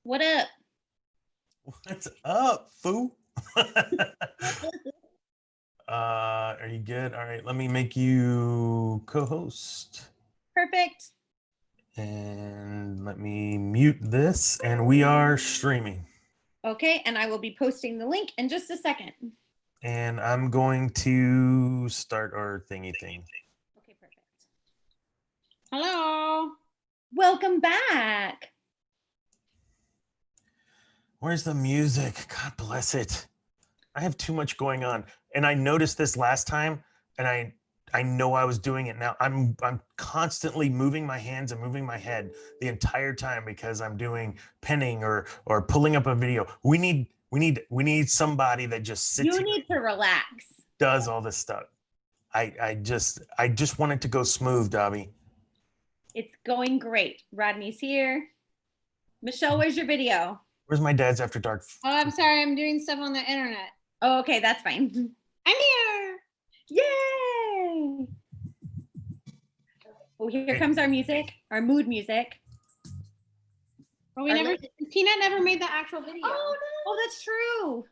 What up? What's up, foo? Are you good? All right, let me make you co-host. Perfect. And let me mute this, and we are streaming. Okay, and I will be posting the link in just a second. And I'm going to start our thingy thing. Okay, perfect. Hello. Welcome back. Where's the music? God bless it. I have too much going on. And I noticed this last time, and I know I was doing it now. I'm constantly moving my hands and moving my head the entire time because I'm doing penning or pulling up a video. We need somebody that just sits You here need to relax. does all this stuff. I just want it to go smooth, Dobby. It's going great. Rodney's here. Michelle, where's your video? Where's my Dad's After Dark? Oh, I'm sorry. I'm doing stuff on the internet. Oh, okay, that's fine. I'm here. Yay! Oh, here comes our music, our mood music. Well, Peanut never made the actual video. Oh, no. Oh, that's true.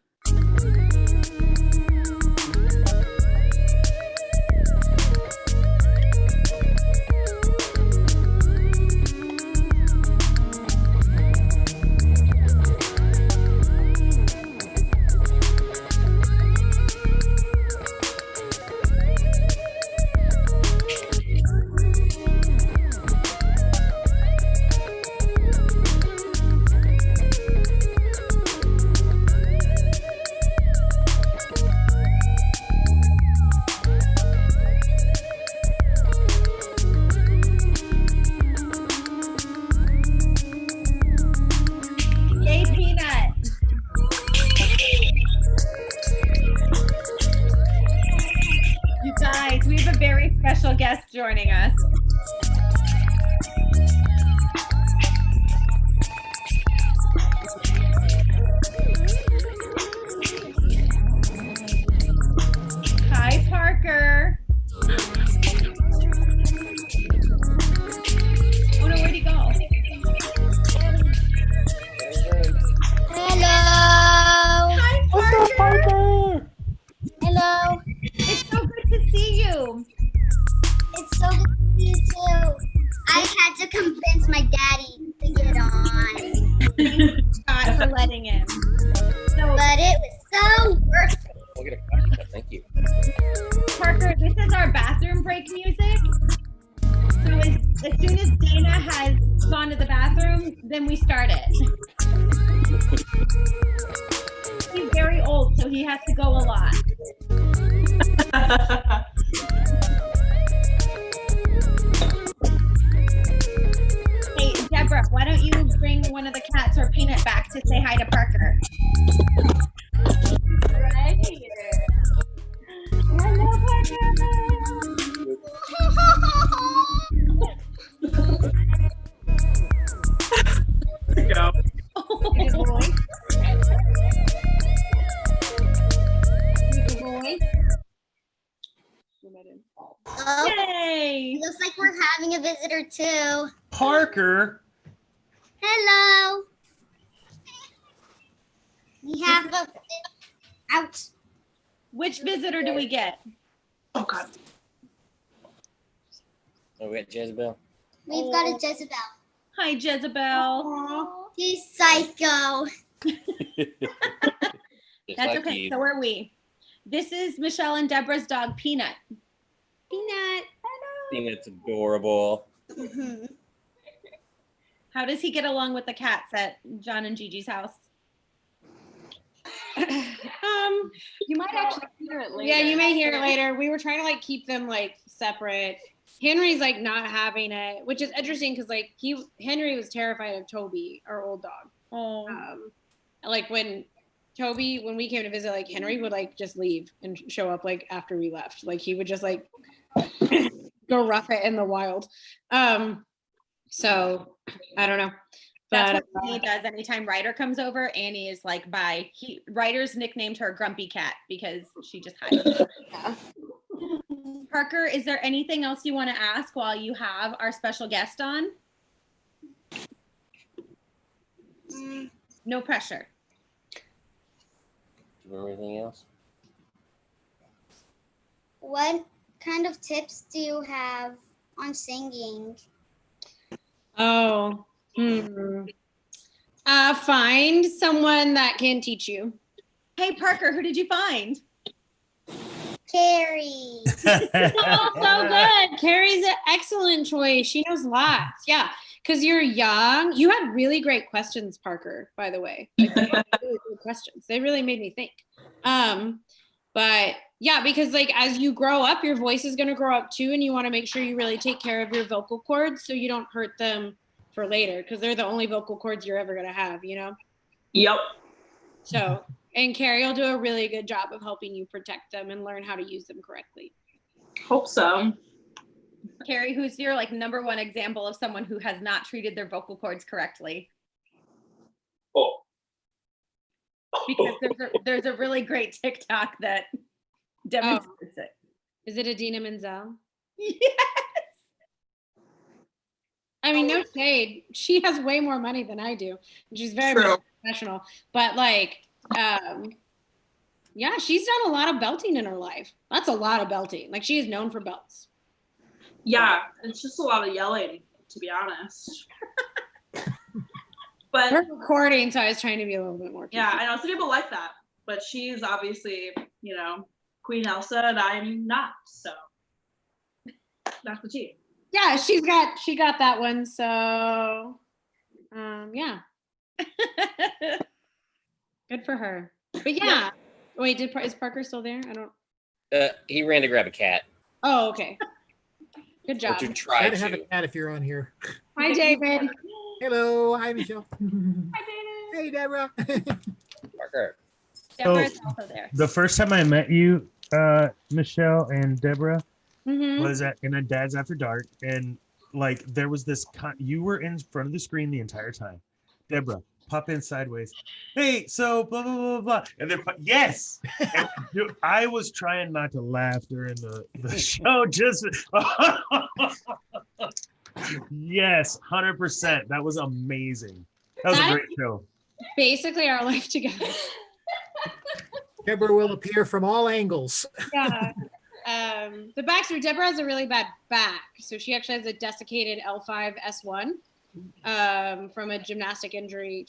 Yay, Peanut. You guys, we have a very special guest joining us. Hi, Parker. Oh no, where'd he go? Hello. Hi, Parker. Hello. It's so good to see you. It's so good to see you too. I had to convince my daddy to get on, God for letting him. So, but it was so worth it. We'll get a coffee cup. Thank you. Parker, this is our bathroom break music. So as soon as Dana has gone to the bathroom, then we start it. He's very old, so he has to go a lot. Hey, Deborah, why don't you bring one of the cats or Peanut back to say hi to Parker? Right here. Hello, Parker. Go. Good boy. Good boy. Oh, Yay! looks like we're having a visitor too. Parker. Hello. We have a out. Which visitor do we get? Oh God. Oh, we got Jezebel. We've got a Jezebel. Hi, Jezebel. He's psycho. Just That's like okay. you. So are we. This is Michelle and Deborah's dog, Peanut. Peanut. Hello. Peanut's adorable. Mhm. How does he get along with the cats at John and Gigi's house? You might actually hear it later. Yeah, you may hear it later. We were trying to like keep them like separate. Henry's like not having it, which is interesting because like Henry was terrified of Toby, our old dog. Oh. Like when we came to visit, like Henry would like just leave and show up like after we left. Like he would just like go rough it in the wild. So I don't know. That's But what Annie does anytime Ryder comes over. Annie is like, bye. Ryder's nicknamed her Grumpy Cat because she just hides. yeah. Parker, is there anything else you want to ask while you have our special guest on? Mm. No pressure. Do you remember anything else? What kind of tips do you have on singing? Oh, find someone that can teach you. Hey, Parker, who did you find? Carrie. Oh, so good. Carrie's an excellent choice. She knows lots. Yeah, because you're young. You had really great questions, Parker, by the way. Like, really good questions. They really made me think. But yeah, because like as you grow up, your voice is going to grow up too, and you want to make sure you really take care of your vocal cords so you don't hurt them for later, because they're the only vocal cords you're ever going to have, you know? Yep. So, and Carrie will do a really good job of helping you protect them and learn how to use them correctly. Hope so. Carrie, who's your like number one example of someone who has not treated their vocal cords correctly? Oh. Because there's a really great TikTok that demonstrates it. Is it Adina Menzel? Yes. I mean, no shade. She has way more money than I do. And she's very True. professional. But like, yeah, she's done a lot of belting in her life. That's a lot of belting. Like, she is known for belts. Yeah, it's just a lot of yelling, to be honest. But We're recording, so I was trying to be a little bit more yeah, PC. I know some people like that, but she's obviously, you know, Queen Elsa, and I'm not. So that's the tea. Yeah, she got that one. So, yeah, good for her. But yeah, wait, is Parker still there? I don't. He ran to grab a cat. Oh, okay. Good Or job. to try Gotta have a to. cat if you're on here. Hi, David. Hello, hi Michelle. Hi, David. Hey Deborah. Parker. Deborah's also there. The first time I met you, Michelle and Deborah, Mm-hmm. was in a Dad's After Dark, and like there was this you were in front of the screen the entire time. Deborah, pop in sideways. Hey, so blah blah blah blah, and then yes, and, dude, I was trying not to laugh during the show. Just yes, 100%. That was amazing. That was a great show. Basically, our life together. Deborah will appear from all angles. Yeah. The backstory, Deborah has a really bad back. So she actually has a desiccated L5 S1 from a gymnastics injury.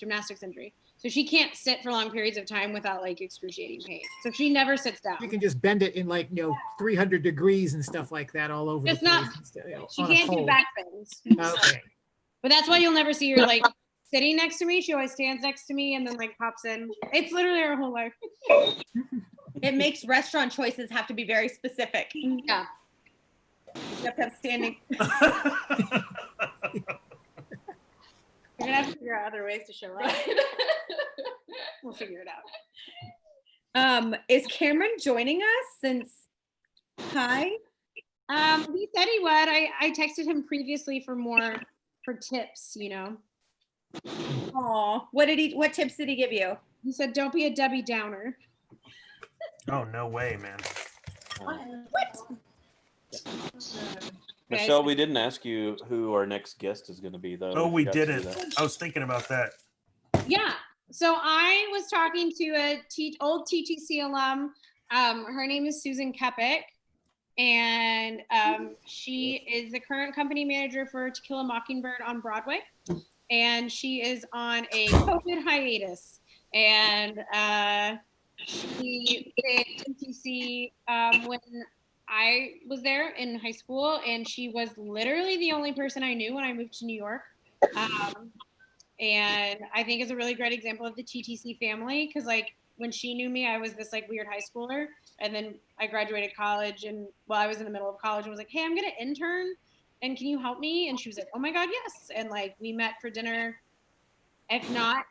So she can't sit for long periods of time without like excruciating pain. So she never sits down. You can just bend it in like 300 degrees and stuff like that all over It's the not- place. She on a can't do pole. back bends. Okay. But that's why you'll never see her like sitting next to me. She always stands next to me and then like pops in. It's literally her whole life. It makes restaurant choices have to be very specific. Yeah. You have to have standing. You're gonna have to figure out other ways to show up. We'll figure it out. Is Cameron joining us since? Hi. He said he would. I texted him previously for tips, you know. Oh, what tips did he give you? He said, don't be a Debbie Downer. Oh no way, man. Michelle, we didn't ask you who our next guest is going to be, though. Oh, we forgot to do didn't. that. I was thinking about that. Yeah. So I was talking to a old TTC alum. Her name is Susan Kepik, and she is the current company manager for To Kill a Mockingbird on Broadway. And she is on a COVID hiatus. And she did TTC when I was there in high school, and she was literally the only person I knew when I moved to New York. And I think it's a really great example of the TTC family, because like when she knew me, I was this like weird high schooler, and then I graduated college, and while I was in the middle of college, I was like, hey, I'm gonna intern, and can you help me? And she was like, oh my God, yes. And like we met for dinner, if not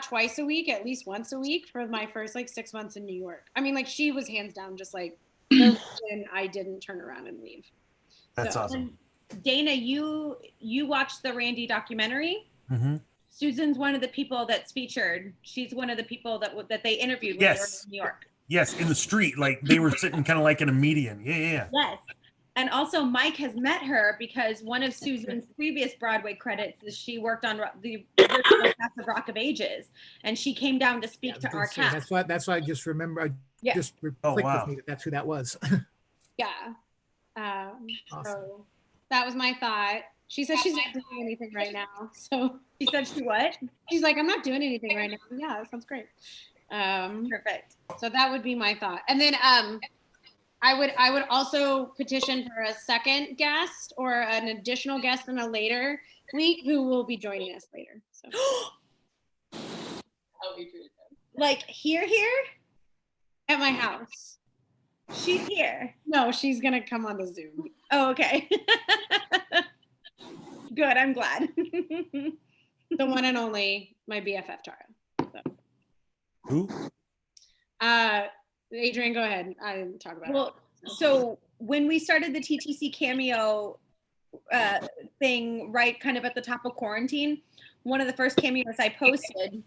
twice a week, at least once a week for my first like 6 months in New York. I mean, like she was hands down just like the reason I didn't turn around and leave. That's So, awesome. Dana, you watched the Randy documentary. Mm-hmm. Susan's one of the people that's featured. She's one of the people that they interviewed when they were Yes. in New York. Yes, in the street, like they were sitting kind of like in a median. Yeah. Yes. And also Mike has met her because one of Susan's previous Broadway credits is she worked on the original cast of Rock of Ages, and she came down to speak to our cast. That's why I just remember. Yeah. Just clicked with me that that's who that was. Yeah. Awesome. So that was my thought. She said she's not doing anything right now. So She said she what? she's like, I'm not doing anything right now. Yeah, that sounds great. Perfect. So that would be my thought. And then I would also petition for a second guest or an additional guest in a later week who will be joining us later. So Like here? at my house. She's here. No, she's gonna come on the Zoom. Oh, okay. Good, I'm glad. The one and only, my BFF Tara. So. Who? Adrian, go ahead. I didn't talk about Well, so when we started the TTC cameo thing, right kind of at the top of quarantine, one of the first cameos I posted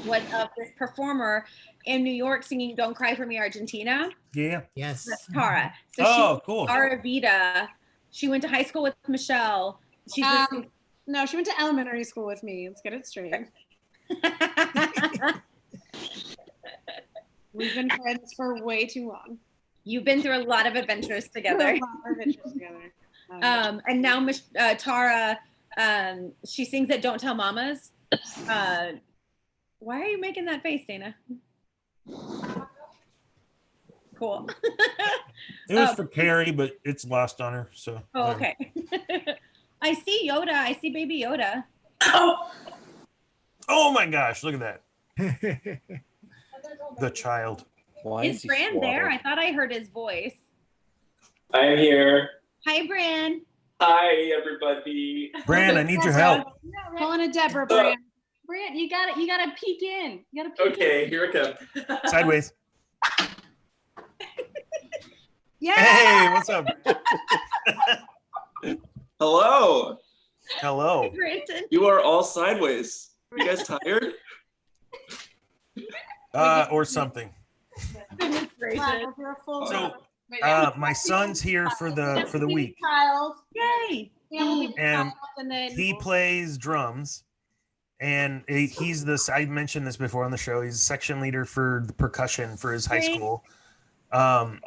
was of this performer in New York singing Don't Cry For Me, Argentina. Yeah. Yes. That's Tara. So Cool. Tara Vida. She went to high school with Michelle. She's no, she went to elementary school with me. Let's get it straight. We've been friends for way too long. You've been through a lot of adventures together. And now Tara, she sings at Don't Tell Mamas. Why are you making that face, Dana? Cool. It was for Carrie, but it's lost on her. So. Oh, okay. I see Yoda. I see baby Yoda. Oh my gosh! Look at that. The child. Why Is Bran there? I thought I heard his voice. I'm here. Hi, Bran. Hi, everybody. Bran, I need your help. Pulling a Deborah, Bran. Bran, you gotta peek in. You gotta peek Okay, in. here it comes. Sideways. Yeah. Hey, what's up? Hello. Hello. Brenton. You are all sideways. You guys tired? Or something. Goodness gracious. So, my son's here for the week, Child. Yay. and then he plays drums, and he's this. I mentioned this before on the show. He's section leader for the percussion for his high school.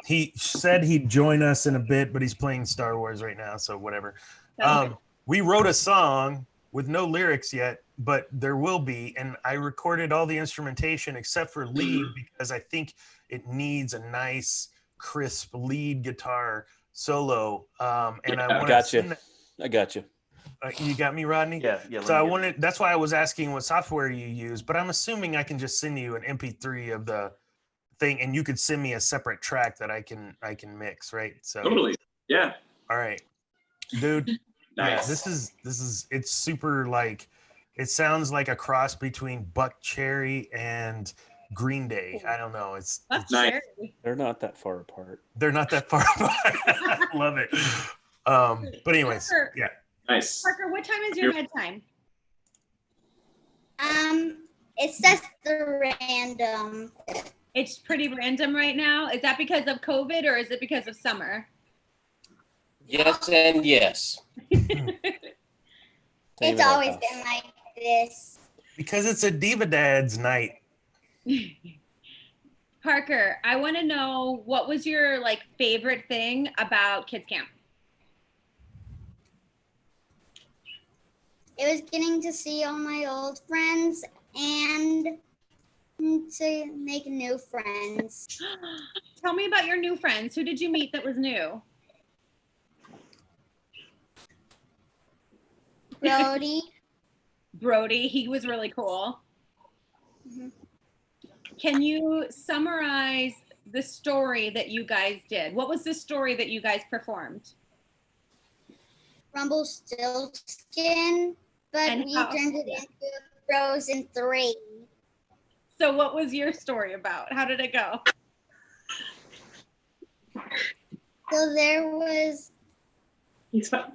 He said he'd join us in a bit, but he's playing Star Wars right now, so whatever. We wrote a song with no lyrics yet, but there will be, and I recorded all the instrumentation except for lead because I think it needs a nice, crisp lead guitar solo. And I want Gotcha. I got you. you got me, Rodney? Yeah. So I wanted. That's why I was asking what software you use, but I'm assuming I can just send you an MP3 of the thing, and you could send me a separate track that I can mix, right? So Totally. Yeah. all right, dude. Nice. Yeah, this is it's super like it sounds like a cross between Buck Cherry and Green Day. I don't know. It's nice. They're not that far apart. they're not that far apart. I love it. But anyways, Parker, yeah. Nice. Parker, what time is your bedtime? It's just the random. It's pretty random right now. Is that because of COVID or is it because of summer? Yes and yes. It's always been like this. Because it's a Diva Dad's night. Parker, I want to know, what was your like favorite thing about Kids Camp? It was getting to see all my old friends and to make new friends. Tell me about your new friends. Who did you meet that was new? Brody, he was really cool. Mhm. Can you summarize the story that you guys did? What was the story that you guys performed? Rumpelstiltskin, but And we how- turned it into Frozen 3. So what was your story about? How did it go? So there was He's fine.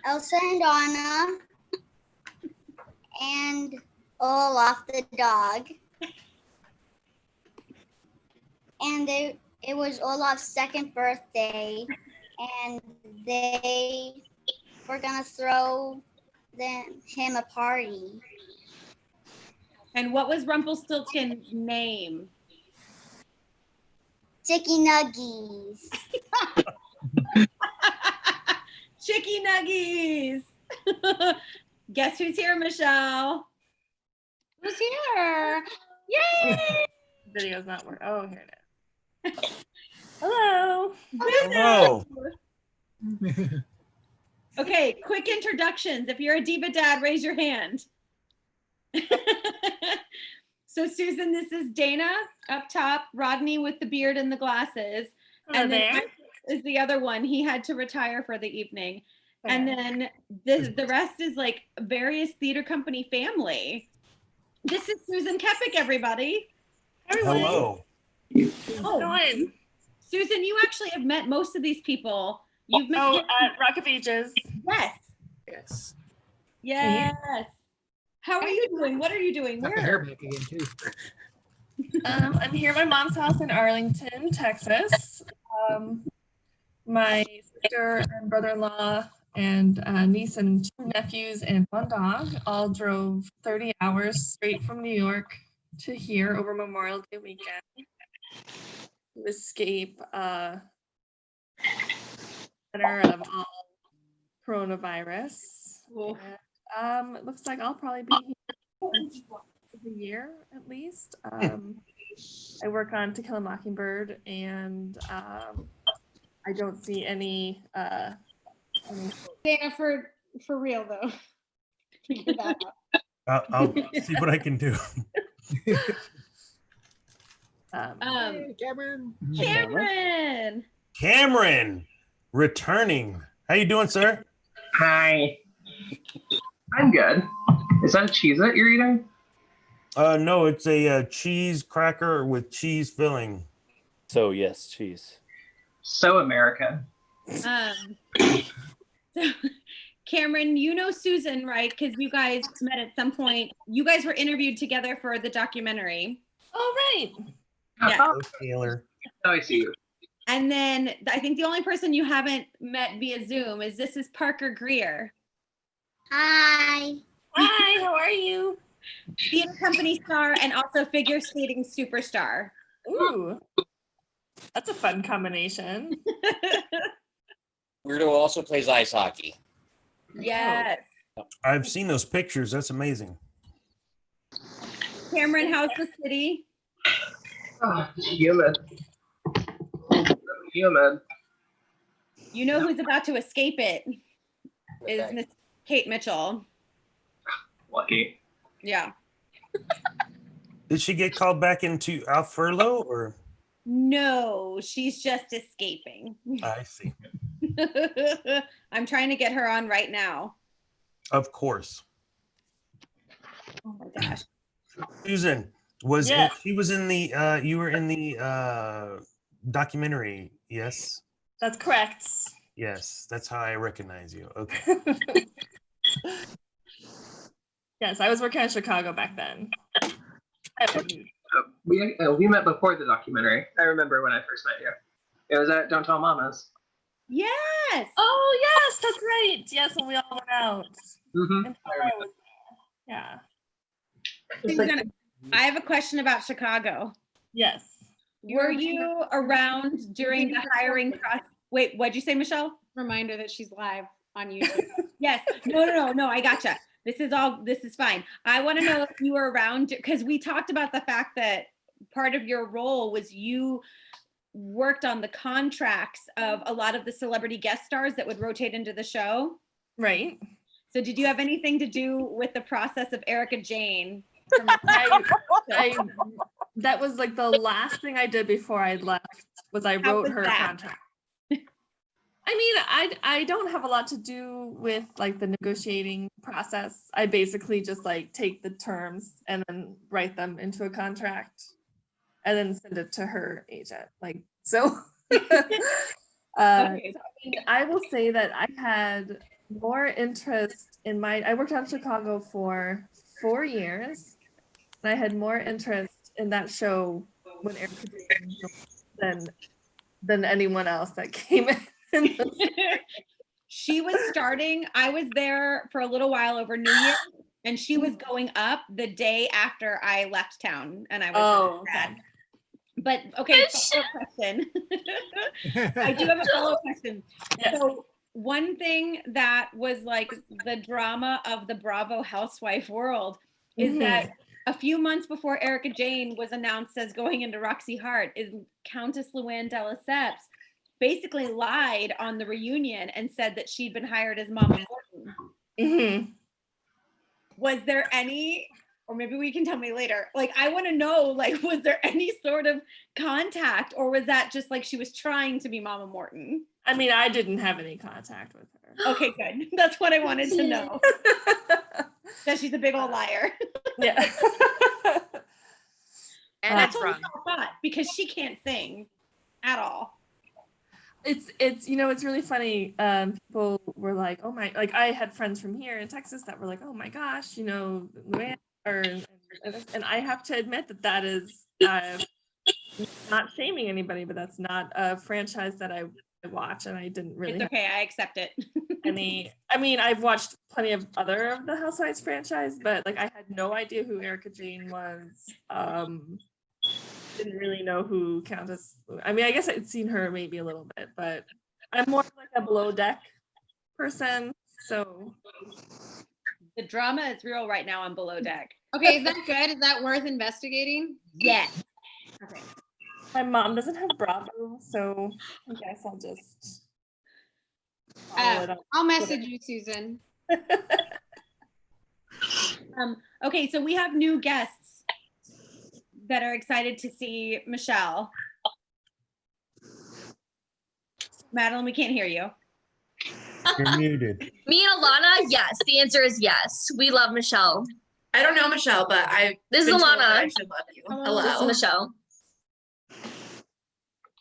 Elsa and Anna and Olaf the dog. And it was Olaf's second birthday. and they were gonna throw him a party. And what was Rumpelstiltskin's name? Chicky Nuggies. Chicky Nuggies. Guess who's here, Michelle? Who's here? Yay! Video's not working. Oh, here it is. Hello. Hello. Okay, quick introductions. If you're a Diva dad, raise your hand. So Susan, this is Dana up top, Rodney with the beard and the glasses. Hello and then there. Mike is the other one. He had to retire for the evening. And then the rest is like various theater company family. This is Susan Keppick, everybody. Hello. Oh, Susan, you actually have met most of these people. You've met at Rocket Beaches. Yes. Yes. Yes. How are you doing? What are you doing? Got the hair back again too. I'm here at my mom's house in Arlington, Texas. My sister and brother-in-law and niece and 2 nephews and 1 dog all drove 30 hours straight from New York to here over Memorial Day weekend to escape center of all coronavirus. And, it looks like I'll probably be here for a year at least. I work on To Kill a Mockingbird, and I don't see any. Dana, for real though. Figure that out. I'll see what I can do. Cameron, returning. How you doing, sir? Hi. I'm good. Is that a Cheez-It you're eating? No, it's a cheese cracker with cheese filling. So yes, cheese. So American. So, Cameron, you know Susan, right? Because you guys met at some point. You guys were interviewed together for the documentary. Oh, right. Yeah. Taylor. Oh, I see you. And then I think the only person you haven't met via Zoom is Parker Greer. Hi. Hi, how are you? Theater company star and also figure skating superstar. Ooh, that's a fun combination. Weirdo also plays ice hockey. Yes. I've seen those pictures. That's amazing. Cameron, how's the city? Oh, humid. Humid. You know who's about to escape it is Miss Kate Mitchell. Lucky. Yeah. Did she get called back into off furlough or? No, she's just escaping. I see. I'm trying to get her on right now. Of course. Oh my gosh. Susan, she was in the you were in the documentary, yes? That's correct. Yes, that's how I recognize you. Okay. Yes, I was working in Chicago back then. We met before the documentary. I remember when I first met you. It was at Don't Tell Mamas. Yes. Oh, yes, that's right. Yes, when we all went out. Mm-hmm. Yeah. Susan, I have a question about Chicago. Yes. Were you around during the hiring process? Wait, what'd you say, Michelle? Reminder that she's live on YouTube. Yes. No, I gotcha. This is fine. I want to know if you were around because we talked about the fact that part of your role was you worked on the contracts of a lot of the celebrity guest stars that would rotate into the show. Right. So did you have anything to do with the process of Erica Jane? That was like the last thing I did before I left was I wrote her contract. I mean, I don't have a lot to do with like the negotiating process. I basically just like take the terms and then write them into a contract and then send it to her agent. Like, so, Okay. so I mean, I will say that I had more interest in I worked out in Chicago for 4 years and I had more interest in that show when Erica than anyone else that came in. She was starting, I was there for a little while over New Year, and she was going up the day after I left town, and I was really sad. But okay, follow-up question. I do have a follow-up question. Yes. So one thing that was like the drama of the Bravo housewife world is that a few months before Erica Jane was announced as going into Roxy Hart, is Countess Luann de Lesseps basically lied on the reunion and said that she'd been hired as Mama Morton. Was there any, or maybe we can tell me later, like I want to know, like, was there any sort of contact, or was that just like she was trying to be Mama Morton? I mean, I didn't have any contact with her. Okay, good. That's what I wanted to know. That she's a big old liar. Yeah. And that's what we all thought, because she can't sing at all. It's you know, it's really funny. People were like, oh my, like I had friends from here in Texas that were like, oh my gosh, you know, Luann, and I have to admit that is not shaming anybody, but that's not a franchise that I watch, and I didn't really. It's okay, I accept it. I mean, I've watched plenty of other of the Housewives franchise, but like I had no idea who Erica Jane was. Didn't really know who Countess. I mean, I guess I'd seen her maybe a little bit, but I'm more like a below deck person. So the drama is real right now on Below Deck. Okay, is that good? Is that worth investigating? Yes. Okay. My mom doesn't have Bravo, so I guess I'll just. I'll message you, Susan. Okay, so we have new guests that are excited to see Michelle. Madeline, we can't hear you. You're muted. Me and Alana, yes. The answer is yes. We love Michelle. I don't know Michelle, but This is Alana. I should love you. Hello. This is Michelle.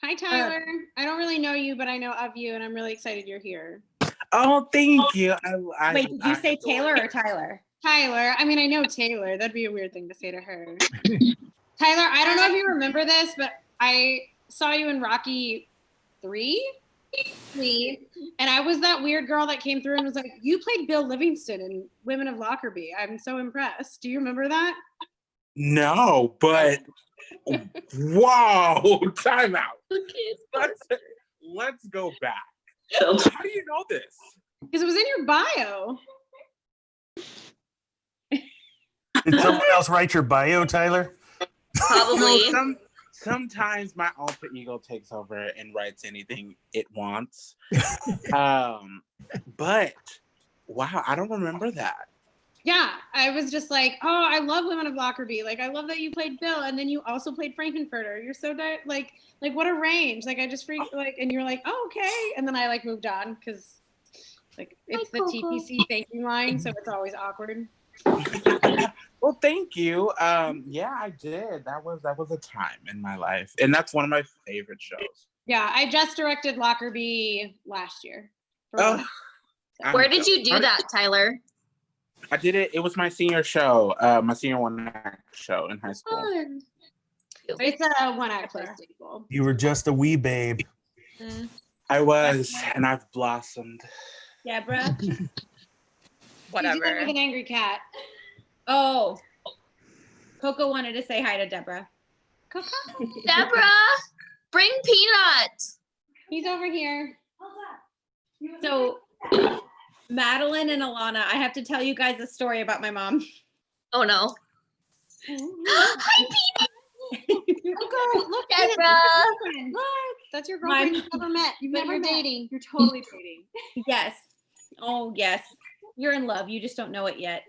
Hi, Tyler. I don't really know you, but I know of you, and I'm really excited you're here. Oh, thank you. Wait, did you say Taylor or Tyler? Tyler. I mean, I know Taylor. That'd be a weird thing to say to her. Tyler, I don't know if you remember this, but I saw you in Rocky 3, and I was that weird girl that came through and was like, you played Bill Livingston in Women of Lockerbie. I'm so impressed. Do you remember that? No, but wow, time out. Let's go back. How do you know this? Because it was in your bio. Did someone else write your bio, Tyler? Probably. No, sometimes my alter ego takes over and writes anything it wants. But wow, I don't remember that. Yeah, I was just like, oh, I love Women of Lockerbie. Like, I love that you played Bill, and then you also played Frankenfurter. You're so like what a range. Like, I just freaked like, and you're like, oh, okay, and then I like moved on because like it's the TTC thank you line, so it's always awkward. Well, thank you. Yeah, I did. That was a time in my life, and that's one of my favorite shows. Yeah, I just directed Lockerbie last year. Where did you do that, Tyler? I did it. It was my senior show, my senior one-act show in high school. Fun. It's a one-act play staple. You were just a wee babe. I was, and I've blossomed. Deborah. Whatever. With an angry cat. Oh, Coco wanted to say hi to Deborah. Coco. Deborah, bring Peanut. He's over here. So, Madeline and Alana, I have to tell you guys a story about my mom. Oh no. Hi, Peanut. Coco, look, Deborah. Look, that's your girlfriend you've never met. You're dating. You're totally dating. Yes. Oh, yes. You're in love. You just don't know it yet.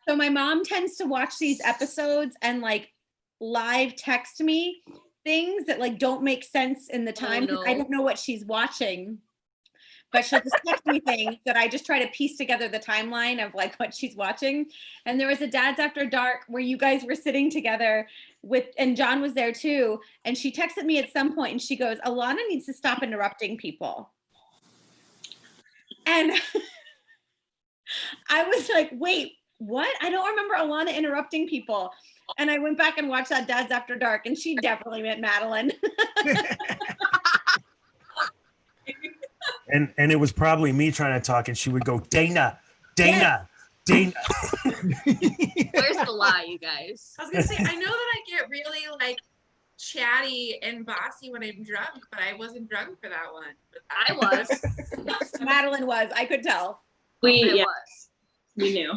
So my mom tends to watch these episodes and like live text me things that like don't make sense in the time. Oh, no. I don't know what she's watching, but she'll just text me things that I just try to piece together the timeline of like what she's watching. And there was a Dads After Dark where you guys were sitting together and John was there too. And she texted me at some point and she goes, Alana needs to stop interrupting people. And I was like, wait, what? I don't remember Alana interrupting people. And I went back and watched that Dads After Dark, and she definitely meant Madeline. And it was probably me trying to talk, and she would go, Dana. Where's the lie, you guys? I was gonna say, I know that I get really like chatty and bossy when I'm drunk, but I wasn't drunk for that one. I was. Madeline was. I could tell. We knew.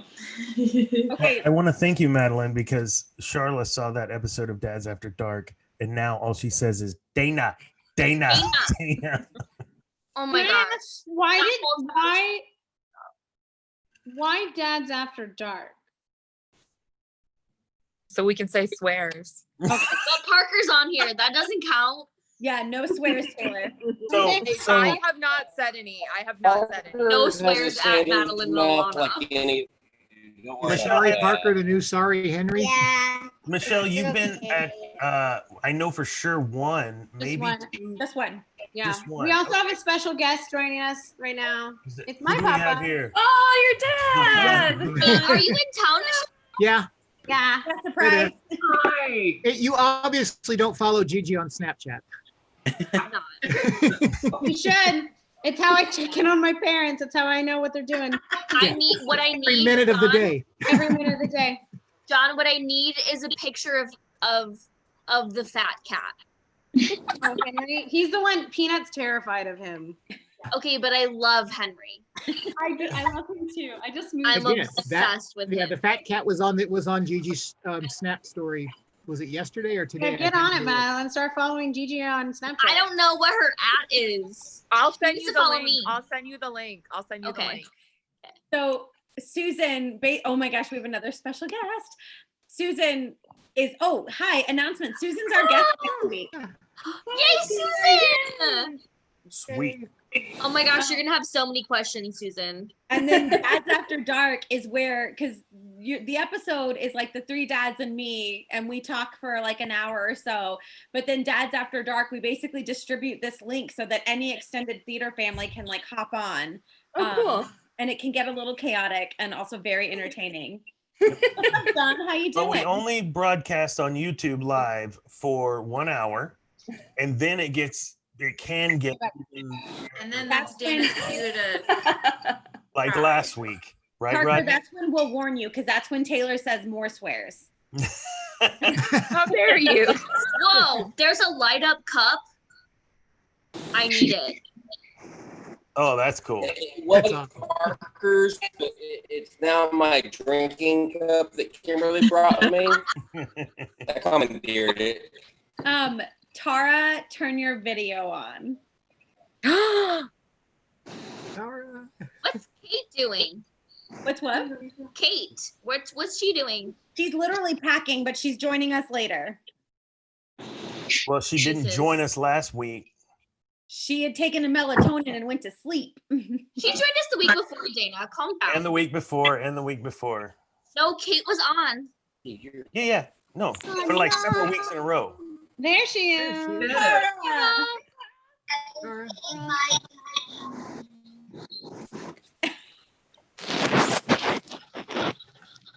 Okay. I want to thank you, Madeline, because Charla saw that episode of Dads After Dark, and now all she says is Dana. Oh my gosh. Why Dads After Dark? So we can say swears. Okay. Well, Parker's on here. That doesn't count. Yeah, no swears, Taylor. I have not said any. No swears at Madeline Milano. Sorry, Parker, the new Sorry, Henry. Yeah. Michelle, you've been at, I know for sure one, maybe two. Just one. Yeah. Just one. We also have a special guest joining us right now. It's my Who do we have papa. here? Oh, your dad. Are you in town? Yeah. Yeah. Surprise. Hi. You obviously don't follow Gigi on Snapchat. You should. It's how I check in on my parents. It's how I know what they're doing. I need what I need. Every minute of the John. day. Every minute of the day. John, what I need is a picture of the fat cat. Oh, Henry. He's the one. Peanut's terrified of him. Okay, but I love Henry. I love him too. I just moved. I'm obsessed with Yeah, him. the fat cat was on Gigi's Snap story. Was it yesterday or today? Yeah, get on it, Madeline. Start following Gigi on Snapchat. I don't know what her at is. I'll send She you needs the to follow link. me. I'll send you the link. So Susan, oh my gosh, we have another special guest. Susan is, hi, announcement. Susan's our guest next week. Yay, Susan! Sweet. Oh my gosh, you're gonna have so many questions, Susan. And then Dads After Dark is where, because the episode is like the three dads and me, and we talk for like an hour or so. But then Dads After Dark, we basically distribute this link so that any extended theater family can like hop on. Oh, cool. And it can get a little chaotic and also very entertaining. What's up, John? How you But doing? we only broadcast on YouTube live for 1 hour, and then it can get And then that's Dana's cue to like last week, right, Parker, Rodney? that's when we'll warn you, because that's when Taylor says more swears. How dare you? Whoa, there's a light up cup. I need it. Oh, that's cool. It was Parker's, but it's now my drinking cup that Kimberly brought me. I commandeered it. Tara, turn your video on. Tara. What's Kate doing? What's what? Kate, what's she doing? She's literally packing, but she's joining us later. Well, she didn't join us last week. She had taken a melatonin and went to sleep. She joined us the week before, Dana. Calm down. And the week before. No, Kate was on. Yeah. No, for like several weeks in a row. There she is.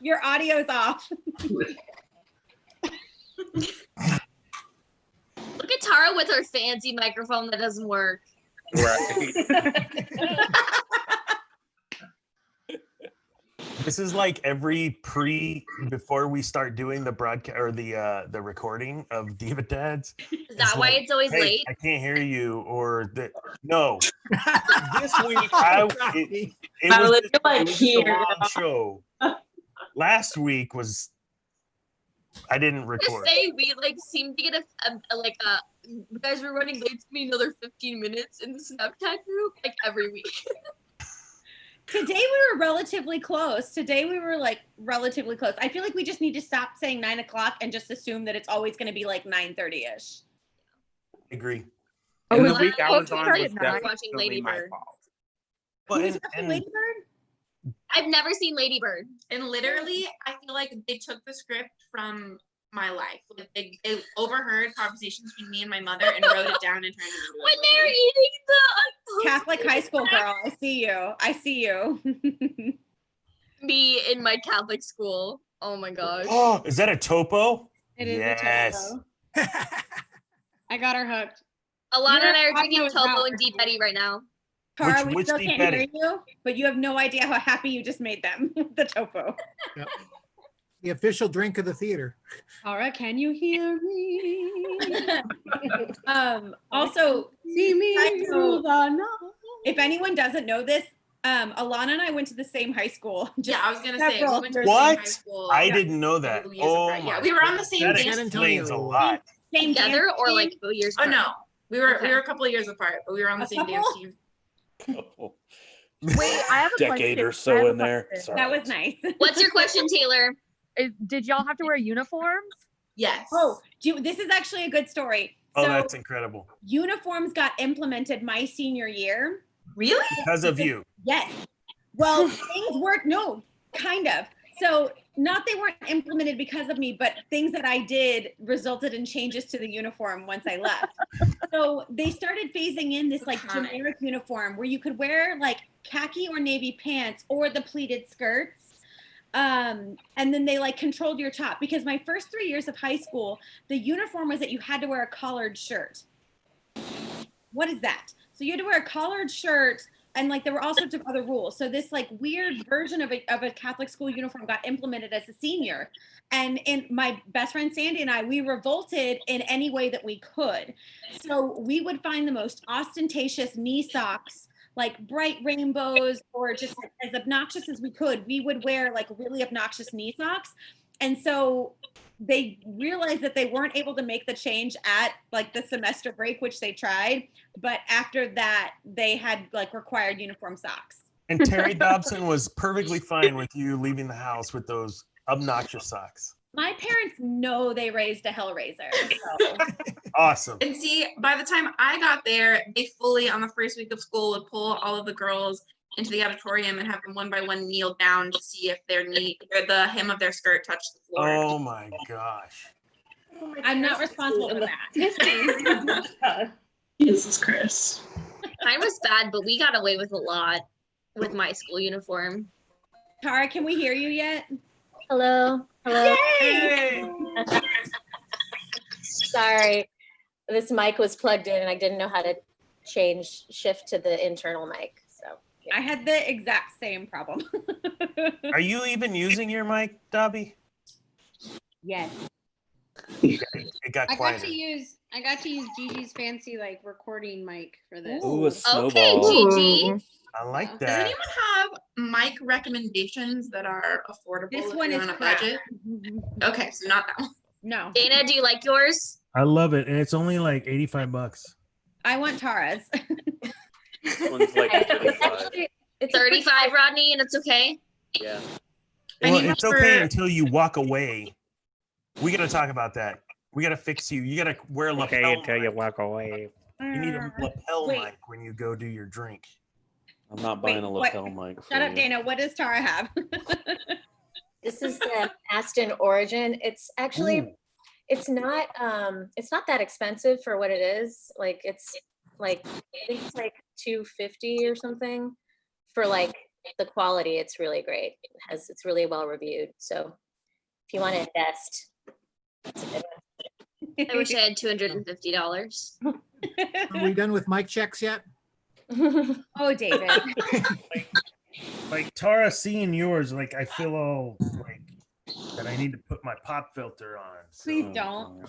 Your audio's off. Look at Tara with her fancy microphone that doesn't work. Right. This is like every before we start doing the broadcast or the recording of Diva Dads. Is that why it's always "Hey, late? I can't hear you, or no. This week it was just a long show. Last week was I didn't To record. say we like seem to get you guys were running late to me another 15 minutes in the Snapchat group like every week. Today we were relatively close. Today we were like relatively close. I feel like we just need to stop saying 9 o'clock and just assume that it's always going to be like 9:30ish. I agree. And the week I was on was watching definitely Lady my Bird. fault. Well, Who's watching Lady Bird? I've never seen Lady Bird. And literally, I feel like they took the script from my life. Like they overheard conversations between me and my mother and wrote it down and turned it into When they're eating the Catholic high school girl. I see you. me in my Catholic school. Oh my gosh. Oh, is that a topo? It is Yes. a topo. I got her hooked. Alana and I are Your drinking audio is Topo not and Deep Eddy right now. Tara, we which still Deep can't hear Betty? you, but you have no idea how happy you just made them with the topo. Yep. The official drink of the theater. Tara, can you hear me? Also, See me through the night. if anyone doesn't know this, Alana and I went to the same high school. Yeah, I was gonna say we several went to the same high What? school. I didn't know that. Years Oh apart. Yeah, my we were on the goodness. same That dance explains a team. lot. Same Together dance or team. like 2 years Oh apart? no, we were Okay. a couple of years apart, but we were on the A same dance couple? team. Wait, I have a Decade question. or I so have a in there. question. Sorry. That was nice. What's your question, Taylor? Did y'all have to wear uniforms? Yes. Oh, this is actually a good story. Oh, So that's incredible. uniforms got implemented my senior year. Really? Because of you. Yes. Well, things worked. No, kind of. So not they weren't implemented because of me, but things that I did resulted in changes to the uniform once I left. So they started phasing in this like generic uniform where you could wear like khaki or navy pants or the pleated skirts. And then they like controlled your top, because my first 3 years of high school, the uniform was that you had to wear a collared shirt. What is that? So you had to wear a collared shirt, and like there were all sorts of other rules. So this like weird version of a Catholic school uniform got implemented as a senior. And in my best friend Sandy and I, we revolted in any way that we could. So we would find the most ostentatious knee socks, like bright rainbows, or just like, as obnoxious as we could. We would wear like really obnoxious knee socks. And so they realized that they weren't able to make the change at like the semester break, which they tried. But after that, they had like required uniform socks. And Terry Dobson was perfectly fine with you leaving the house with those obnoxious socks. My parents know they raised a hellraiser. So. Awesome. And see, by the time I got there, they fully, on the first week of school, would pull all of the girls into the auditorium and have them one by one kneel down to see if their knee or the hem of their skirt touched the floor. Oh my gosh. I'm not responsible for that. Jesus Christ. Mine was bad, but we got away with a lot with my school uniform. Tara, can we hear you yet? Hello. Hello. Yay! Sorry. This mic was plugged in and I didn't know how to shift to the internal mic. So yeah. I had the exact same problem. Are you even using your mic, Dobby? Yes. It got I quiet. got to use Gigi's fancy like recording mic for this. Ooh, a snowball. Okay, Gigi. I like Does that. anyone have mic recommendations that are affordable? This if one you're is on a crap. budget? Okay, so not that one. No. Dana, do you like yours? I love it. And it's only like $85. I want Tara's. This one's like 35. It's 35, Rodney, and it's okay. Yeah. Well, need it's one okay for- until you walk away. We got to talk about that. We got to fix you. You got to wear a lapel. Okay, until you mic. walk away. You need a lapel Wait. mic when you go do your drink. I'm not Wait, buying a what? lapel mic. Shut up, Dana. What does Tara have? This is the Aston Origin. It's actually Ooh. it's not that expensive for what it is. Like it's like I think it's like $250 or something for like the quality. It's really great. It's really well reviewed. So if you want to invest, it's a good one. I wish I had $250. Are we done with mic checks yet? Oh, David. Like Tara, seeing yours, like I feel all like that I need to put my pop filter on. So, Please don't.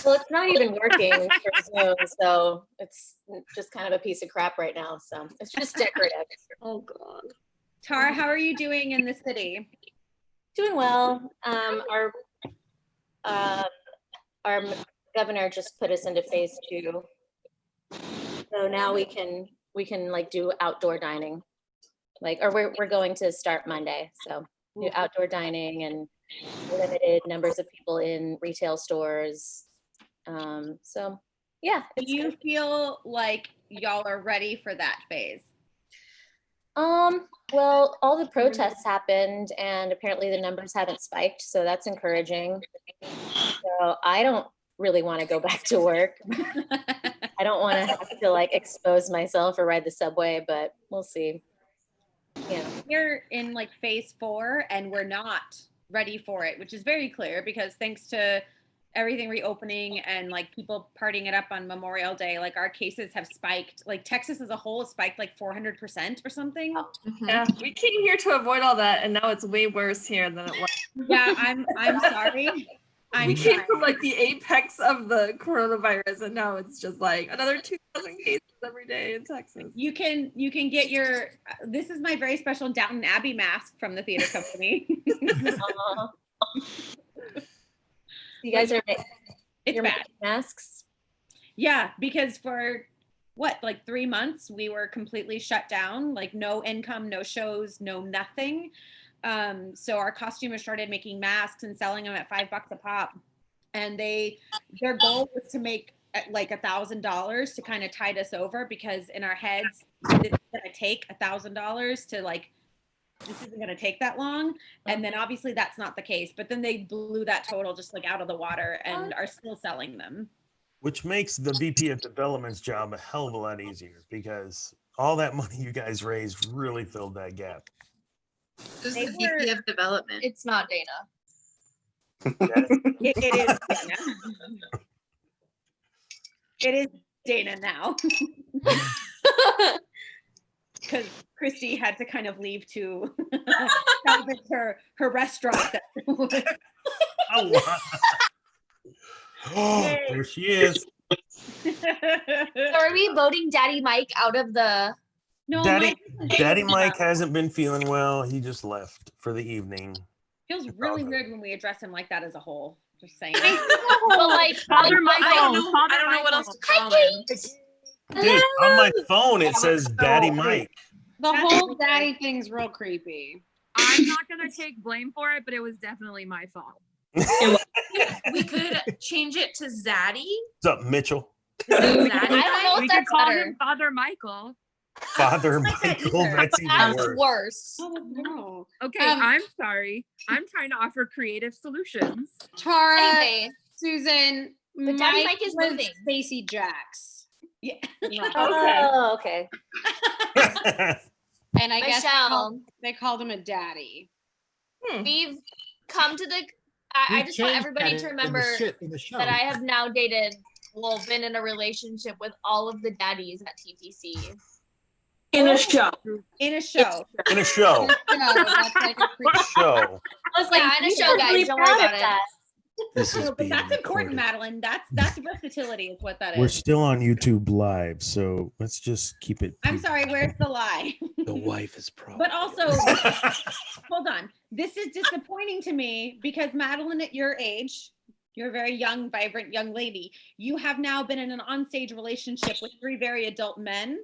Well, it's not even working for Zoom, so it's just kind of a piece of crap right now. So it's just decorative. Oh God. Tara, how are you doing in the city? Doing well. Our governor just put us into phase 2, so now we can like do outdoor dining, like, or we're going to start Monday. So do outdoor dining and limited numbers of people in retail stores. So yeah. Do you feel like y'all are ready for that phase? Well, all the protests happened and apparently the numbers haven't spiked, so that's encouraging. So I don't really want to go back to work. I don't want to have to like expose myself or ride the subway, but we'll see. Yeah. We're in like phase 4 and we're not ready for it, which is very clear because thanks to everything reopening and like people partying it up on Memorial Day, like our cases have spiked. Like Texas as a whole has spiked like 400% or something. Yeah, we came here to avoid all that, and now it's way worse here than it was. Yeah, I'm sorry. We came from like the apex of the coronavirus, and now it's just like another 2,000 cases every day in Texas. You can get your. This is my very special Downton Abbey mask from the theater company. You guys are it's bad masks. Yeah, because for what, like 3 months we were completely shut down, like no income, no shows, no nothing. So our costumers started making masks and selling them at $5 a pop, and their goal was to make like $1,000 to kind of tide us over, because in our heads this is gonna take $1,000 to like, this isn't going to take that long. And then obviously that's not the case, but then they blew that total just like out of the water and are still selling them. Which makes the VP of Development's job a hell of a lot easier, because all that money you guys raised really filled that gap. Who's the VP of Development? It's not Dana. It is Dana. It is Dana now. Because Christy had to kind of leave to salvage her restaurant. Oh, there she is. So are we voting Daddy Mike out of the? No, Daddy Mike hasn't been feeling well. He just left for the evening. Feels really weird when we address him like that as a whole. Just saying. Well, like Father Michael. I don't know what else to call him. Dude, on my phone it says Daddy Mike. The whole daddy thing's real creepy. I'm not gonna take blame for it, but it was definitely my fault. We could change it to Zaddy. What's up, Mitchell? I We could call him Father Michael. Father Michael, that's even That's worse. worse. Oh no. Okay, I'm sorry. I'm trying to offer creative solutions. Tara, Anyway, Susan, but Daddy Mike is was moving. Stacey Jax. Yeah. Oh, okay. And I guess Michelle. they called him a daddy. We've come to the. I just want everybody to remember that I have now dated, well, been in a relationship with all of the daddies at TTC. In a show. In a show. In a show. That's like a A show. I was like, in a show, guys. Don't worry about it. This is No, but being that's important, recorded. Madeline. That's versatility is what that is. We're still on YouTube Live, so let's just keep it. I'm sorry, where's the lie? The wife is pro. But also, hold on. This is disappointing to me because Madeline, at your age, you're a very young, vibrant young lady. You have now been in an onstage relationship with 3 very adult men.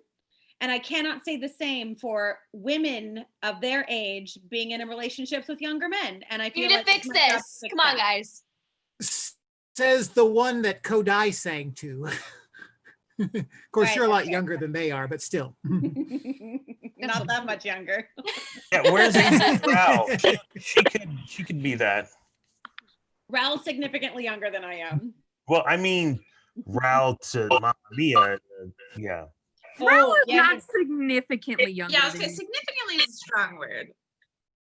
And I cannot say the same for women of their age being in a relationships with younger men. And I feel You need like to fix it's my job to this. fix Come on, that. guys. Says the one that Kodai sang to. Of course, Right, you're a lot okay. younger than they are, but still. Not that much younger. Yeah, where's Rao? She could be that. Raul's significantly younger than I am. Well, I mean, Rao to Mamma Mia. Yeah. Raul is yeah, not significantly younger. Yeah, I was than gonna you. say significantly is a strong word.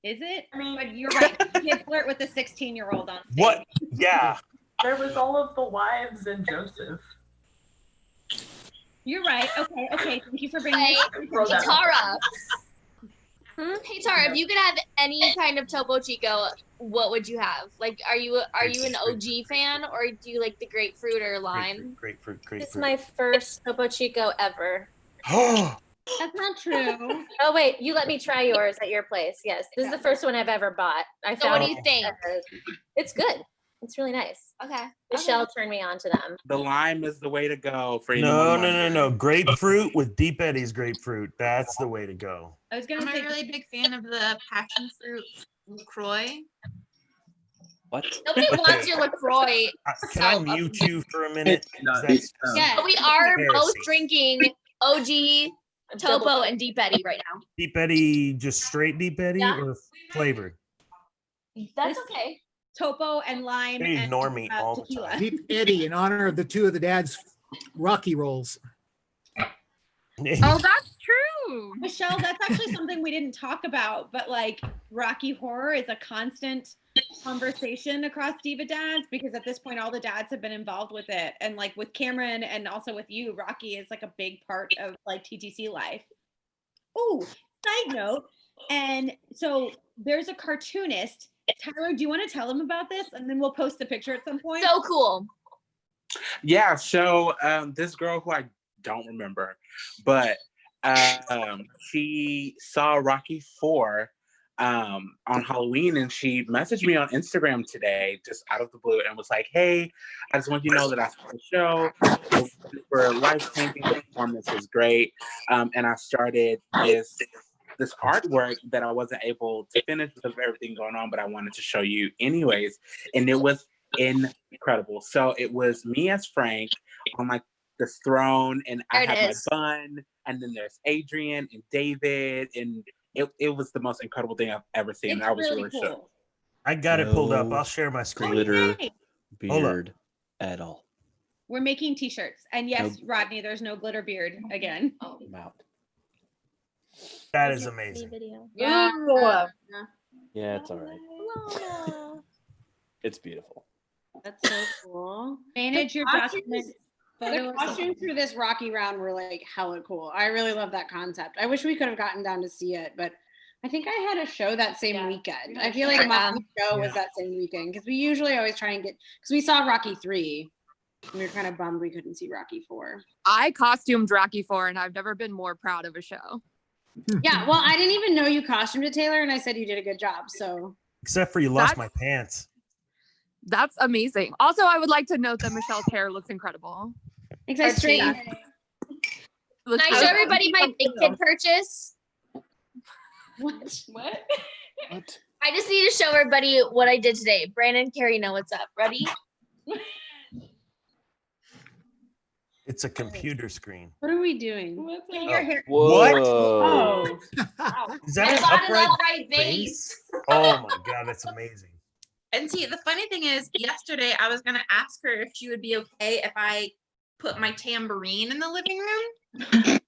Is it? I mean, but you're right. You can't flirt with a 16-year-old on stage. What? Yeah. There was all of the wives and Joseph. You're right. Okay. Thank you for bringing Hey, this up. Tara. Hey, Tara, if you could have any kind of Topo Chico, what would you have? Like, are you an OG fan, or do you like the grapefruit or lime? Grapefruit. This is my first Topo Chico ever. That's not true. Oh wait, you let me try yours at your place. Yes, this is the first one I've ever bought. I So what found do you think? it's good. It's really nice. Okay. Michelle turned me on to them. The lime is the way to go for No, anyone. no. Grapefruit with Deep Eddy's grapefruit. That's the way to go. I was gonna I'm say a really big fan of the passion fruit LaCroix. What? Nobody wants your LaCroix. Can I mute you for a minute? Yeah, we are both drinking OG Topo and Deep Eddy right now. Deep Eddy, just straight Deep Eddy Yeah. or flavored? That's okay. Topo and lime They and ignore me all the tequila. time. Deep Eddie in honor of the 2 of the dad's Rocky rolls. Oh, that's true. Ooh. Michelle, that's actually something we didn't talk about, but like Rocky Horror is a constant conversation across Diva dads because at this point all the dads have been involved with it, and like with Cameron and also with you, Rocky is like a big part of like TTC life. Oh, side note, and so there's a cartoonist. Tyler, do you want to tell them about this, and then we'll post the picture at some point? So cool. Yeah, so this girl who I don't remember, but she saw Rocky 4 on Halloween, and she messaged me on Instagram today, just out of the blue, and was like, "Hey, I just want you to know that I saw the show. It was super life-changing. The performance was great, and I started this artwork that I wasn't able to finish because of everything going on, but I wanted to show you anyways." And it was incredible. So it was me as Frank on like this throne, and I had my bun, and then there's Adrian and David, and it was the most incredible thing I've ever seen. It's I was really really cool. shook. I got it pulled up. I'll share my screen. Glitter Yay. beard at all. We're making t-shirts, and yes, Rodney, there's no glitter beard again. I'm out. That is amazing. Yeah. Yeah, it's all right. It's beautiful. That's so cool. Manage your document. The costumes for this Rocky round were like hella cool. I really love that concept. I wish we could have gotten down to see it, but I think I had a show that same weekend. I feel like my show was that same weekend because we usually always try and get, because we saw Rocky 3 and we were kind of bummed we couldn't see Rocky 4. I costumed Rocky 4 and I've never been more proud of a show. Yeah, well, I didn't even know you costumed it, Taylor, and I said you did a good job. So except for you lost my pants. That's amazing. Also, I would like to note that Michelle's hair looks incredible. Thanks, I straightened Can I show everybody my big kid purchase? What? What? I just need to show everybody what I did today. Brandon, Carrie, know what's up. Ready? It's a computer screen. What are we doing? What's in your hair? What? Oh. Is that I an bought an upright upright base? Oh my god, that's amazing. And see, the funny thing is, yesterday I was gonna ask her if she would be okay if I put my tambourine in the living room.